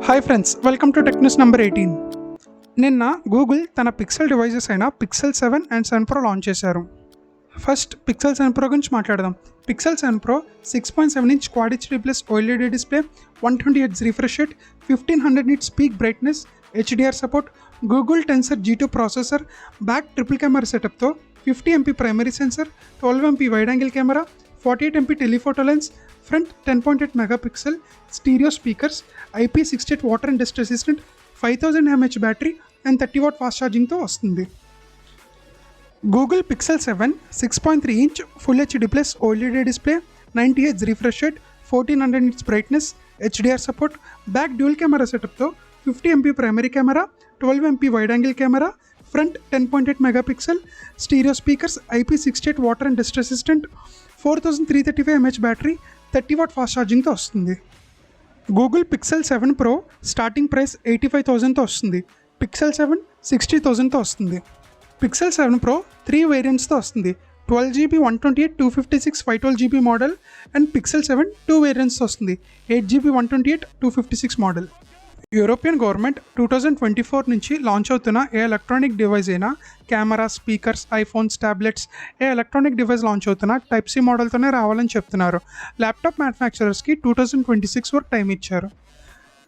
Hi friends, welcome to Technoos number 18. నిన్న Google తన pixel devices అయిన పిక్సెల్ 7 అండ్ 7 Pro లాంచ్ చేశారు. First Pixel 7 Pro గురించి మాట్లాడదాం. Pixel 7 Pro 6.7 inch quad HD plus OLED display, 120Hz refresh rate, 1500 nits peak brightness, HDR support, Google Tensor G2 processor, back triple camera సెటప్తో 50 MP primary sensor, 12 MP wide angle camera, 48 MP telephoto lens, front 10.8 megapixel, stereo speakers, IP68 water and dust resistant, 5000 mAh battery and 30 watt fast ఛార్జింగ్తో వస్తుంది. Google Pixel 7 6.3 inch full HD plus OLED display, 90Hz refresh rate, 1400 nits brightness, HDR support, back dual camera సెటప్తో 50 MP primary camera, 12 MP wide angle camera, front 10.8 megapixel, stereo speakers, IP68 water and dust resistant, 4335 mAh battery, 30 watt fast ఛార్జింగ్తో వస్తుంది. Google Pixel 7 Pro starting price 85,000తో వస్తుంది. Pixel 7 60,000తో వస్తుంది. Pixel 7 Pro 3 వేరియంట్స్తో వస్తుంది. 12GB 128 256 512GB model and pixel 7 2 వేరియంట్స్తో వస్తుంది. 8GB 128 256 model. European government 2024 నుంచి launch అవుతున్న ఏ electronic device అయినా camera, speakers, iPhones, tablets, ఏ electronic device launch అవుతున్న Type-C మోడల్తోనే రావాలని చెప్తున్నారు. ల్యాప్టాప్ మ్యానుఫ్యాక్చరర్స్కి 2026 వరకు టైం ఇచ్చారు.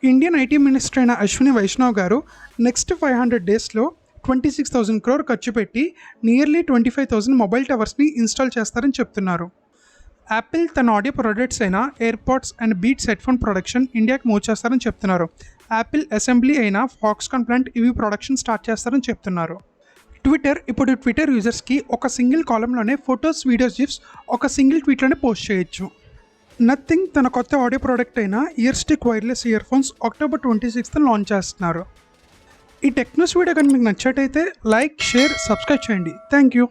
ఇండియన్ ఐటీ మినిస్టర్ అయిన అశ్విని వైష్ణవ్ గారు నెక్స్ట్ 500 డేస్లో 26,000 crore ఖర్చు పెట్టి నియర్లీ 25,000 మొబైల్ టవర్స్ని ఇన్స్టాల్ చేస్తారని చెప్తున్నారు. యాపిల్ తన ఆడియో ప్రొడక్ట్స్ అయిన AirPods and Beats headphone production ఇండియాకి మూవ్ చేస్తారని చెప్తున్నారు. యాపిల్ అసెంబ్లీ అయిన ఫాక్స్కాన్ ప్లాంట్ ఇవి ప్రొడక్షన్ స్టార్ట్ చేస్తారని చెప్తున్నారు. ఇప్పుడు ట్విట్టర్ యూజర్స్కి ఒక సింగిల్ కాలంలోనే ఫొటోస్, వీడియోస్, జిఫ్స్ ఒక సింగిల్ ట్వీట్లోనే పోస్ట్ చేయొచ్చు. నథింగ్ తన కొత్త ఆడియో ప్రోడక్ట్ అయిన ear stick wireless earphones October 26th launch చేస్తున్నారు. ఈ టెక్నూస్ వీడియో కానీ మీకు నచ్చటైతే లైక్, షేర్, సబ్స్క్రైబ్ చేయండి. Thank you.